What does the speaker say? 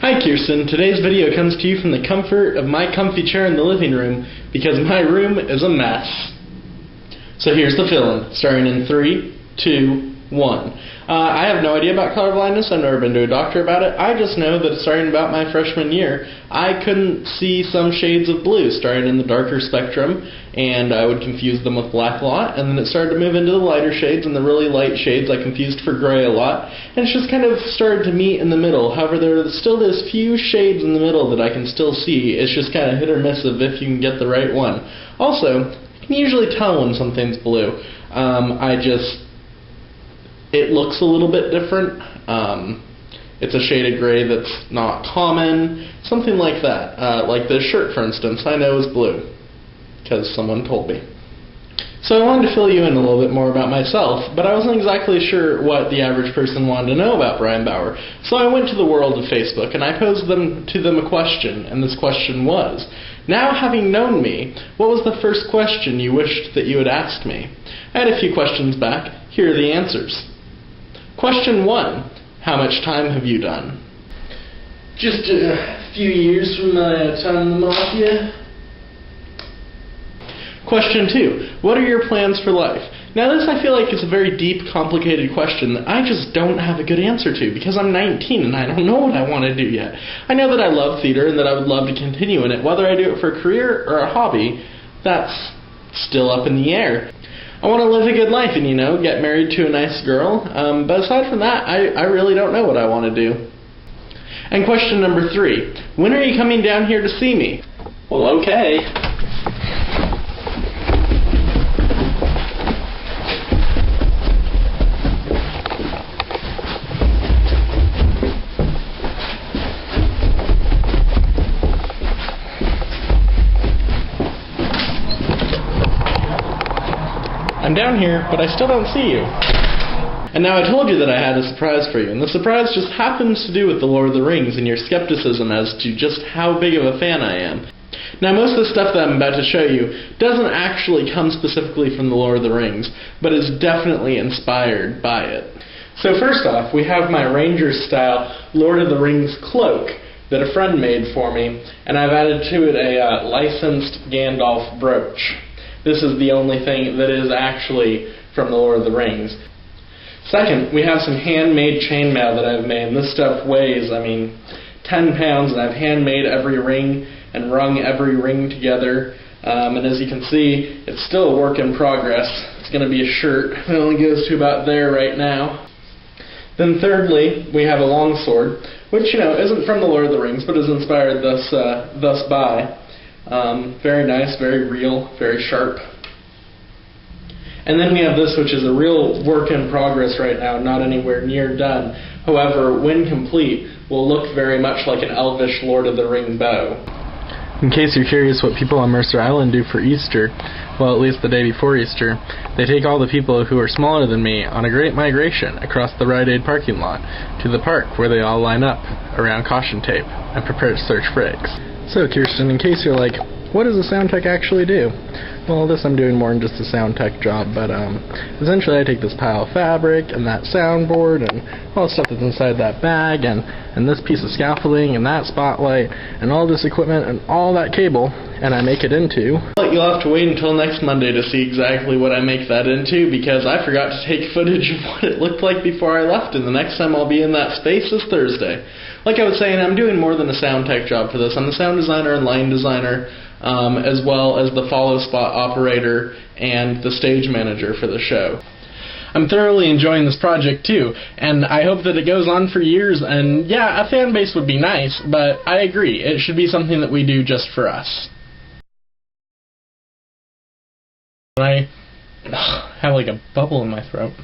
Hi Kirsten, today's video comes to you from the comfort of my comfy chair in the living room because my room is a mess. So here's the fill-in, starting in 3, 2, 1. I have no idea about colorblindness. I've never been to a doctor about it. I just know that starting about my freshman year, I couldn't see some shades of blue starting in the darker spectrum, and I would confuse them with black a lot, and then it started to move into the lighter shades, and the really light shades I confused for gray a lot, and it's just kind of started to meet in the middle. However, there are still those few shades in the middle that I can still see. It's just kind of hit or miss of if you can get the right one. Also, you can usually tell when something's blue. It looks a little bit different. It's a shade of gray that's not common, something like that. Like this shirt, for instance, I know is blue because someone told me. So I wanted to fill you in a little bit more about myself, but I wasn't exactly sure what the average person wanted to know about Brian Bauer. So I went to the world of Facebook and I posed to them a question, and this question was, now having known me, what was the first question you wished that you had asked me? I had a few questions back. Here are the answers. Question 1. How much time have you done? Just a few years from my time in the Mafia. Question 2. What are your plans for life? Now this I feel like is a very deep, complicated question that I just don't have a good answer to because I'm 19 and I don't know what I want to do yet. I know that I love theater and that I would love to continue in it. Whether I do it for a career or a hobby, that's still up in the air. I want to live a good life and, get married to a nice girl, but aside from that, I really don't know what I want to do. And question number 3, when are you coming down here to see me? Well, okay. I'm down here, but I still don't see you. And now I told you that I had a surprise for you, and the surprise just happens to do with The Lord of the Rings and your skepticism as to just how big of a fan I am. Now most of the stuff that I'm about to show you doesn't actually come specifically from The Lord of the Rings, but is definitely inspired by it. So first off, we have my Ranger-style Lord of the Rings cloak that a friend made for me, and I've added to it a licensed Gandalf brooch. This is the only thing that is actually from The Lord of the Rings. Second, we have some handmade chainmail that I've made, and this stuff weighs, 10 pounds, and I've handmade every ring and wrung every ring together. And as you can see, it's still a work in progress. It's going to be a shirt. It only goes to about there right now. Then thirdly, we have a longsword, which, isn't from The Lord of the Rings, but is inspired thus by. Very nice, very real, very sharp. And then we have this, which is a real work in progress right now, not anywhere near done. However, when complete, will look very much like an elvish Lord of the Ring bow. In case you're curious what people on Mercer Island do for Easter, well, at least the day before Easter, they take all the people who are smaller than me on a great migration across the Rite Aid parking lot to the park where they all line up around caution tape and prepare to search for eggs. So Kirsten, in case you're like, what does a sound tech actually do? Well, this I'm doing more than just a sound tech job, but essentially I take this pile of fabric and that soundboard and all the stuff that's inside that bag and this piece of scaffolding and that spotlight and all this equipment and all that cable, and I make it into... You'll have to wait until next Monday to see exactly what I make that into, because I forgot to take footage of what it looked like before I left, and the next time I'll be in that space is Thursday. Like I was saying, I'm doing more than a sound tech job for this. I'm a sound designer and line designer, as well as the follow spot operator and the stage manager for the show. I'm thoroughly enjoying this project too, and I hope that it goes on for years, and yeah, a fan base would be nice, but I agree, it should be something that we do just for us. I have like a bubble in my throat.